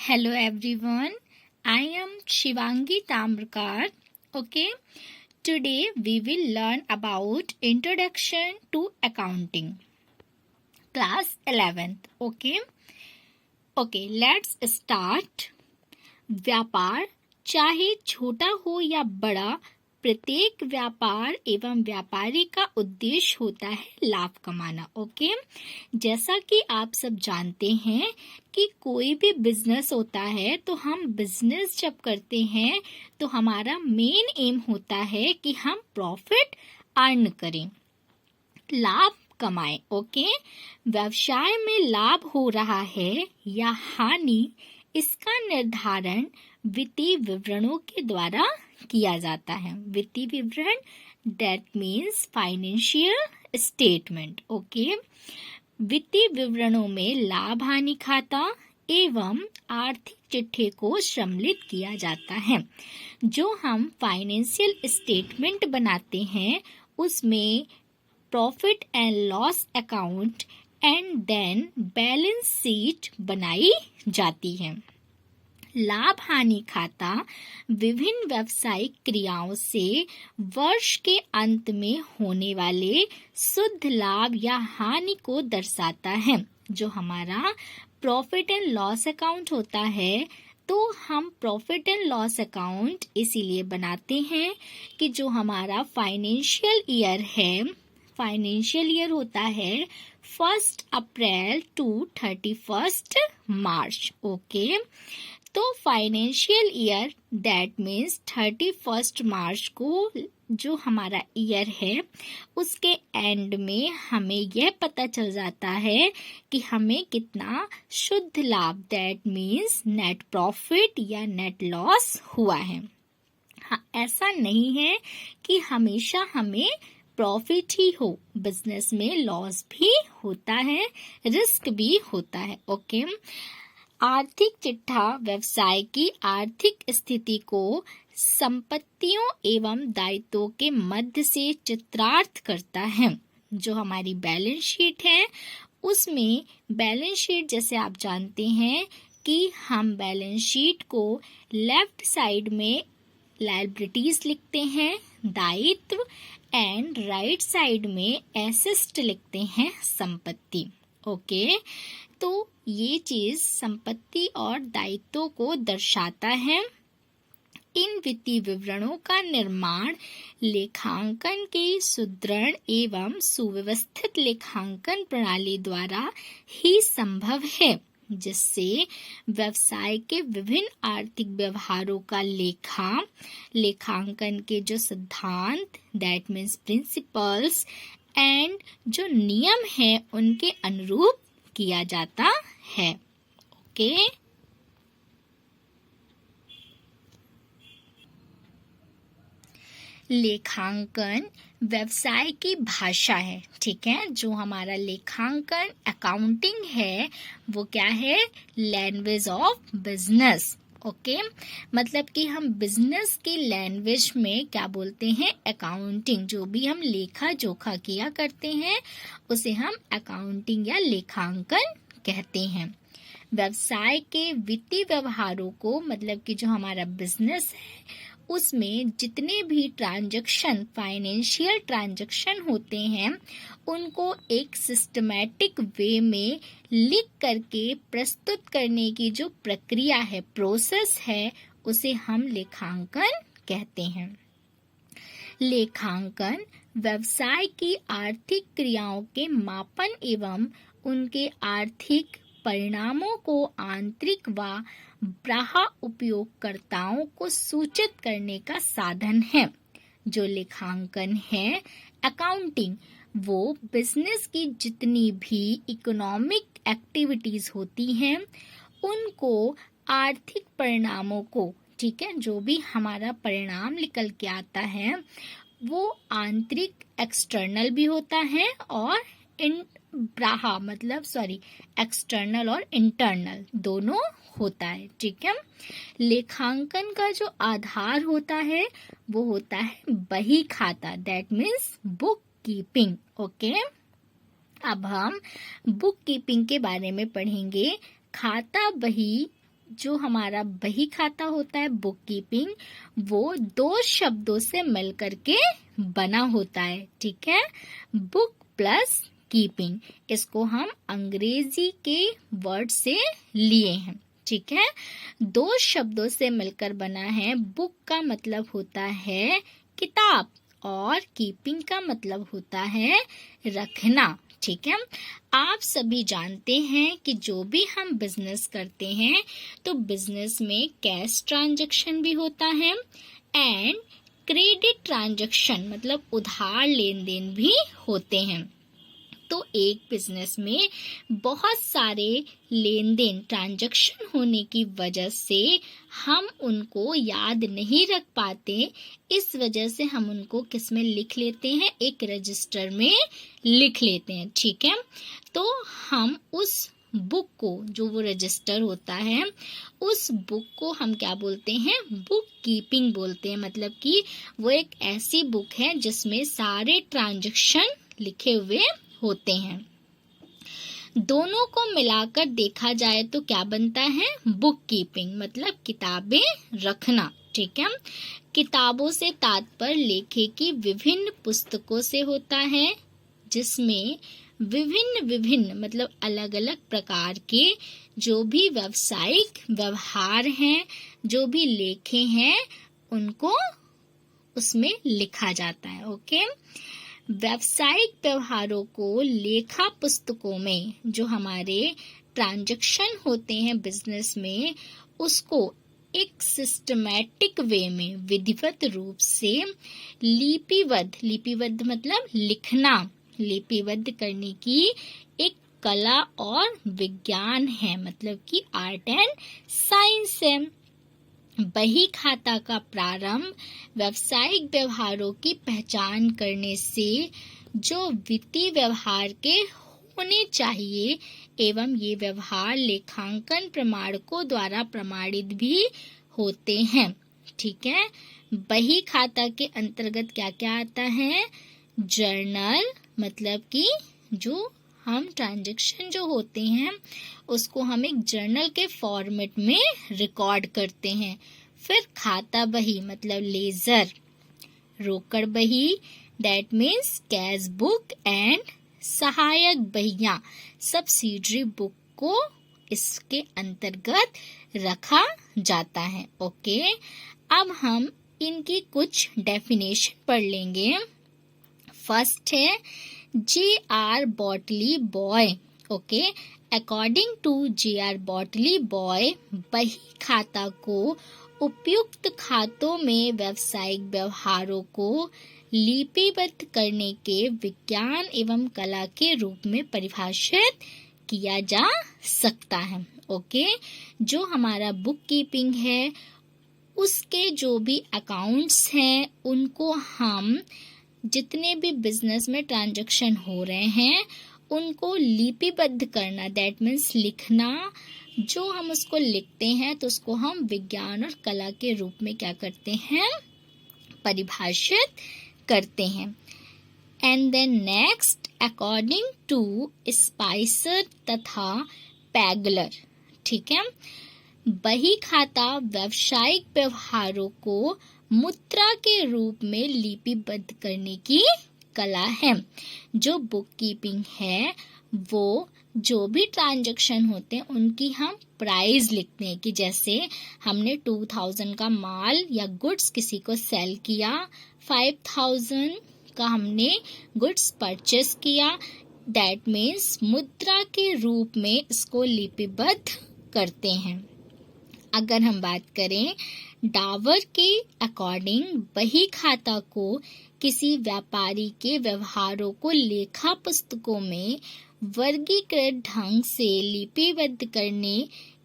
Hello everyone, I am Shivangi Tamrakar. Okay, today we will learn about Introduction to Accounting, class 11th. Okay, let's start. व्यापार चाहे छोटा हो या बड़ा, प्रत्येक व्यापार एवं व्यापारी का उद्देश्य होता है लाभ कमाना। ओके, जैसा कि आप सब जानते हैं कि कोई भी बिजनेस होता है तो हम बिजनेस जब करते हैं तो हमारा मेन एम होता है कि हम प्रॉफिट अर्न करें, लाभ कमाएं। ओके, व्यवसाय में लाभ हो रहा है या हानि, इसका निर्धारण वित्तीय विवरणों के द्वारा किया जाता है। वित्तीय विवरण that means financial statement. Okay, वित्तीय विवरणों में लाभ हानि खाता एवं आर्थिक चिट्ठे को सम्मिलित किया जाता है। जो हम फाइनेंशियल स्टेटमेंट बनाते हैं उसमें profit and loss account and then balance sheet बनाई जाती है। लाभ हानि खाता विभिन्न व्यावसायिक क्रियाओं से वर्ष के अंत में होने वाले शुद्ध लाभ या हानि को दर्शाता है। जो हमारा प्रॉफिट एंड लॉस अकाउंट होता है तो हम प्रॉफिट एंड लॉस अकाउंट इसीलिए बनाते हैं कि जो हमारा फाइनेंशियल ईयर होता है 1 अप्रैल टू 31 मार्च। ओके, तो फाइनेंशियल ईयर दैट मीन्स 31 मार्च को जो हमारा ईयर है उसके एंड में हमें यह पता चल जाता है कि हमें कितना शुद्ध लाभ दैट मीन्स नेट प्रॉफिट या नेट लॉस हुआ है। हाँ, ऐसा नहीं है कि हमेशा हमें प्रॉफिट ही हो, बिजनेस में लॉस भी होता है, रिस्क भी होता है। ओके, आर्थिक चिट्ठा व्यवसाय की आर्थिक स्थिति को संपत्तियों एवं दायित्वों के मध्य से चित्रार्थ करता है। जो हमारी बैलेंस शीट है उसमें बैलेंस शीट जैसे आप जानते हैं कि हम बैलेंस शीट को लेफ्ट साइड में लायबिलिटीज लिखते हैं दायित्व एंड राइट साइड में एसेट लिखते हैं संपत्ति। ओके, तो ये चीज संपत्ति और दायित्वों को दर्शाता है। इन वित्तीय विवरणों का निर्माण लेखांकन के सुदृढ़ एवं सुव्यवस्थित लेखांकन प्रणाली द्वारा ही संभव है, जिससे व्यवसाय के विभिन्न आर्थिक व्यवहारों का लेखांकन के जो सिद्धांत दैट मीन्स प्रिंसिपल्स एंड जो नियम है उनके अनुरूप किया जाता है। ओके, लेखांकन व्यवसाय की भाषा है। ठीक है, जो हमारा लेखांकन अकाउंटिंग है वो क्या है, लैंग्वेज ऑफ बिजनेस। ओके, मतलब कि हम बिजनेस की लैंग्वेज में क्या बोलते हैं, अकाउंटिंग। जो भी हम लेखा जोखा किया करते हैं उसे हम अकाउंटिंग या लेखांकन कहते हैं। व्यवसाय के वित्तीय व्यवहारों को मतलब कि जो हमारा बिजनेस है उसमें जितने भी ट्रांजैक्शन फाइनेंशियल ट्रांजैक्शन होते हैं उनको एक सिस्टमैटिक वे में लिख करके प्रस्तुत करने की जो प्रक्रिया है, प्रोसेस है, उसे हम लेखांकन कहते हैं। लेखांकन व्यवसाय की आर्थिक क्रियाओं के मापन एवं उनके आर्थिक परिणामों को आंतरिक व बाह्य उपयोगकर्ताओं को सूचित करने का साधन है। जो लेखांकन है अकाउंटिंग वो बिजनेस की जितनी भी इकोनॉमिक एक्टिविटीज होती हैं उनको आर्थिक परिणामों को, ठीक है, जो भी हमारा परिणाम निकल के आता है वो आंतरिक एक्सटर्नल भी होता है और एक्सटर्नल और इंटरनल दोनों होता है। ठीक है, लेखांकन का जो आधार होता है वो होता है बही खाता that means book keeping. Okay, अब हम बुक कीपिंग के बारे में पढ़ेंगे। खाता बही जो हमारा बही खाता होता है बुक कीपिंग, वो दो शब्दों से मिल करके बना होता है, ठीक है। बुक प्लस कीपिंग, इसको हम अंग्रेजी के वर्ड से लिए हैं, ठीक है। दो शब्दों से मिलकर बना है। बुक का मतलब होता है किताब और कीपिंग का मतलब होता है रखना, ठीक है। आप सभी जानते हैं कि जो भी हम बिजनेस करते हैं तो बिजनेस में कैश ट्रांजैक्शन भी होता है एंड क्रेडिट ट्रांजैक्शन मतलब उधार लेन देन भी होते हैं। तो एक बिजनेस में बहुत सारे लेन देन ट्रांजैक्शन होने की वजह से हम उनको याद नहीं रख पाते। इस वजह से हम उनको किस में लिख लेते हैं, एक रजिस्टर में लिख लेते हैं, ठीक है। तो हम उस बुक को, जो वो रजिस्टर होता है, उस बुक को हम क्या बोलते हैं, बुक कीपिंग बोलते हैं। मतलब कि वो एक ऐसी बुक है जिसमें सारे ट्रांजैक्शन लिखे हुए होते हैं। दोनों को मिलाकर देखा जाए तो क्या बनता है, बुक कीपिंग मतलब किताबें रखना, ठीक है। किताबों से तात्पर्य लेखे की विभिन्न पुस्तकों से होता है, जिसमें विभिन्न मतलब अलग अलग प्रकार के जो भी व्यावसायिक व्यवहार हैं, जो भी लेखे हैं, उनको उसमें लिखा जाता है, ओके। व्यावसायिक व्यवहारों को लेखा पुस्तकों में, जो हमारे ट्रांजैक्शन होते हैं बिजनेस में, उसको एक सिस्टमैटिक वे में, विधिवत रूप से लिपिबद्ध मतलब लिखना, लिपिबद्ध करने की एक कला और विज्ञान है, मतलब कि आर्ट एंड साइंस है। बही खाता का प्रारंभ व्यावसायिक व्यवहारों की पहचान करने से जो वित्तीय व्यवहार के होने चाहिए एवं ये व्यवहार लेखांकन प्रमाणकों द्वारा प्रमाणित भी होते हैं, ठीक है। बही खाता के अंतर्गत क्या क्या आता है, जर्नल मतलब कि जो हम ट्रांजैक्शन जो होते हैं उसको हम एक जर्नल के फॉर्मेट में रिकॉर्ड करते हैं। फिर खाता बही मतलब लेजर, रोकड़ बही that means cash book and सहायक बहियां सब्सिडरी बुक को इसके अंतर्गत रखा जाता है, ओके। अब हम इनकी कुछ डेफिनेशन पढ़ लेंगे। फर्स्ट है J.R. Batliboi, okay. According to J.R. Batliboi, बही खाता को उपयुक्त खातों में व्यावसायिक व्यवहारों को लिपिबद्ध करने के विज्ञान एवं कला के रूप में परिभाषित किया जा सकता है, ओके। जो हमारा बुक कीपिंग है, उसके जो भी अकाउंट्स हैं, उनको हम जितने भी बिजनेस में ट्रांजैक्शन हो रहे हैं उनको लिपिबद्ध करना, दैट मीन्स लिखना। जो हम उसको लिखते हैं तो उसको हम विज्ञान और कला के रूप में क्या करते हैं, परिभाषित करते हैं। And then next, according to Spicer तथा पैगलर, ठीक है। बही खाता व्यावसायिक व्यवहारों को मुद्रा के रूप में लिपिबद्ध करने की कला है। जो बुक कीपिंग है वो जो भी ट्रांजैक्शन होते हैं उनकी हम प्राइस लिखते हैं कि जैसे हमने 2000 का माल या गुड्स किसी को सेल किया, 5000 का हमने गुड्स परचेस किया, दैट मीन्स मुद्रा के रूप में इसको लिपिबद्ध करते हैं। अगर हम बात करें डावर के अकॉर्डिंग, बही खाता को किसी व्यापारी के व्यवहारों को लेखा पुस्तकों में वर्गीकृत ढंग से लिपिबद्ध करने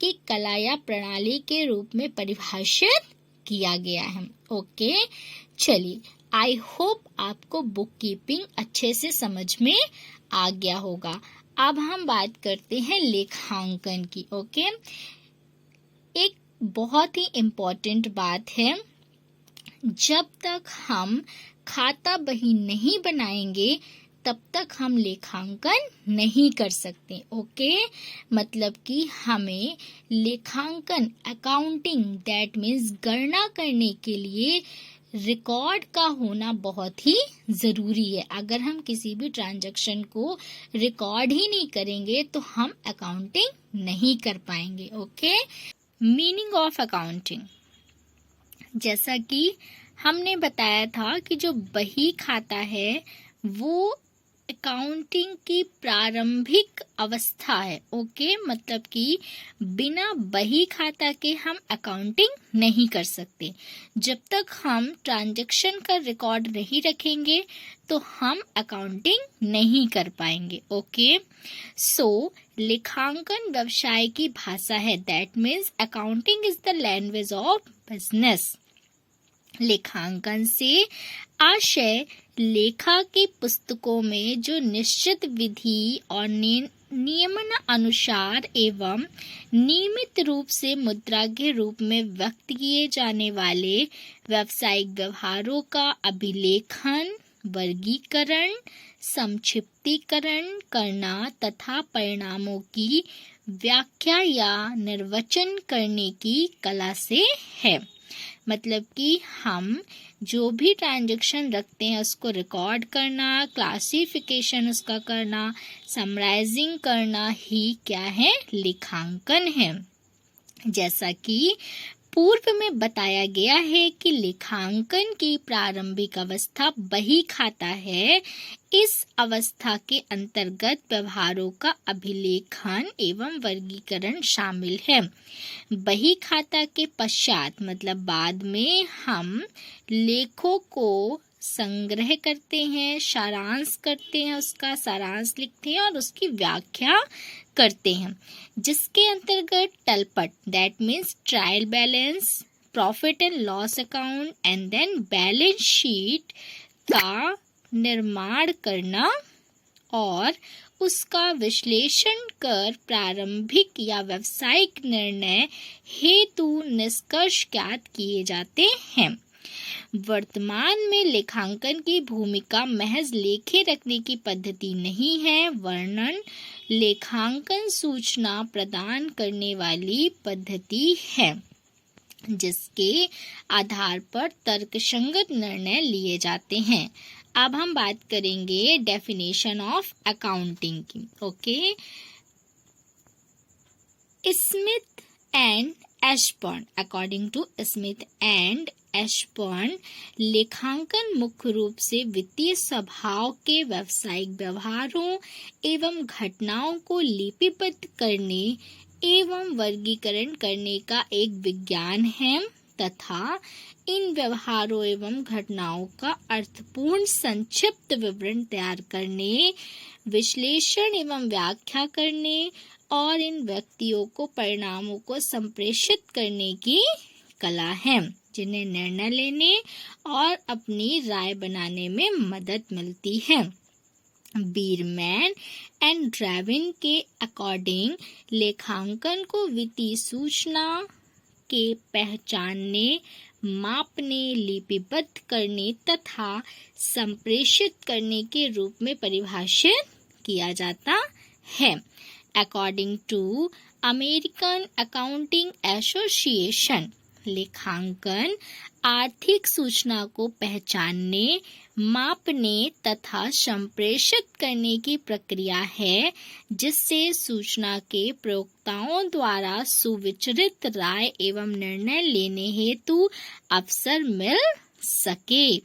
की कला या प्रणाली के रूप में परिभाषित किया गया है, ओके। चलिए, आई होप आपको बुक कीपिंग अच्छे से समझ में आ गया होगा। अब हम बात करते हैं लेखांकन की, ओके। एक बहुत ही इम्पोर्टेंट बात है, जब तक हम खाता बही नहीं बनाएंगे तब तक हम लेखांकन नहीं कर सकते। ओके, मतलब कि हमें लेखांकन, अकाउंटिंग, दैट मीन्स गणना करने के लिए रिकॉर्ड का होना बहुत ही ज़रूरी है। अगर हम किसी भी ट्रांजैक्शन को रिकॉर्ड ही नहीं करेंगे तो हम अकाउंटिंग नहीं कर पाएंगे। ओके, मीनिंग ऑफ अकाउंटिंग, जैसा कि हमने बताया था कि जो बही खाता है वो अकाउंटिंग की प्रारंभिक अवस्था है। ओके, मतलब कि बिना बही खाता के हम अकाउंटिंग नहीं कर सकते। जब तक हम ट्रांजैक्शन का रिकॉर्ड नहीं रखेंगे तो हम अकाउंटिंग नहीं कर पाएंगे। ओके, सो लेखांकन व्यवसाय की भाषा है, that means accounting is the language of business. लेखांकन से आशय लेखा की पुस्तकों में जो निश्चित विधि और नियमन अनुसार एवं नियमित रूप से मुद्रा के रूप में व्यक्त किए जाने वाले व्यावसायिक व्यवहारों का अभिलेखन, वर्गीकरण, संक्षिप्तीकरण करना तथा परिणामों की व्याख्या या निर्वचन करने की कला से है। मतलब कि हम जो भी ट्रांजैक्शन रखते हैं उसको रिकॉर्ड करना, क्लासिफिकेशन उसका करना, समराइजिंग करना ही क्या है, लेखांकन है। जैसा कि पूर्व में बताया गया है कि लेखांकन की प्रारंभिक अवस्था बही खाता है। इस अवस्था के अंतर्गत व्यवहारों का अभिलेखन एवं वर्गीकरण शामिल है। बही खाता के पश्चात मतलब बाद में हम लेखों को संग्रह करते हैं, सारांश करते हैं, उसका सारांश लिखते हैं और उसकी व्याख्या करते हैं, जिसके अंतर्गत तलपट, that means trial balance, profit and loss account and then balance sheet का निर्माण करना और उसका विश्लेषण कर प्रारंभिक या व्यावसायिक निर्णय हेतु निष्कर्ष ज्ञात किए जाते हैं। वर्तमान में लेखांकन की भूमिका महज लेखे रखने की पद्धति नहीं है, वर्णन लेखांकन सूचना प्रदान करने वाली पद्धति है, जिसके आधार पर तर्कसंगत निर्णय लिए जाते हैं। अब हम बात करेंगे डेफिनेशन ऑफ अकाउंटिंग की। Okay, Smith and Ashburn, according to Smith and Ashburn, लेखांकन मुख्य रूप से वित्तीय स्वभाव के व्यावसायिक व्यवहारों एवं घटनाओं को लिपिबद्ध करने एवं वर्गीकरण करने का एक विज्ञान है तथा इन व्यवहारों एवं घटनाओं का अर्थपूर्ण संक्षिप्त विवरण तैयार करने, विश्लेषण एवं व्याख्या करने और इन व्यक्तियों को परिणामों को संप्रेषित करने की कला है, जिन्हें निर्णय लेने और अपनी राय बनाने में मदद मिलती है। बीरमैन एंड ड्रेविन के अकॉर्डिंग लेखांकन को वित्तीय सूचना के पहचानने, मापने, लिपिबद्ध करने तथा संप्रेषित करने के रूप में परिभाषित किया जाता है। According to American accounting association, लेखांकन आर्थिक सूचना को पहचानने, मापने तथा संप्रेषित करने की प्रक्रिया है, जिससे सूचना के प्रयोक्ताओं द्वारा सुविचारित राय एवं निर्णय लेने हेतु अवसर मिल सके।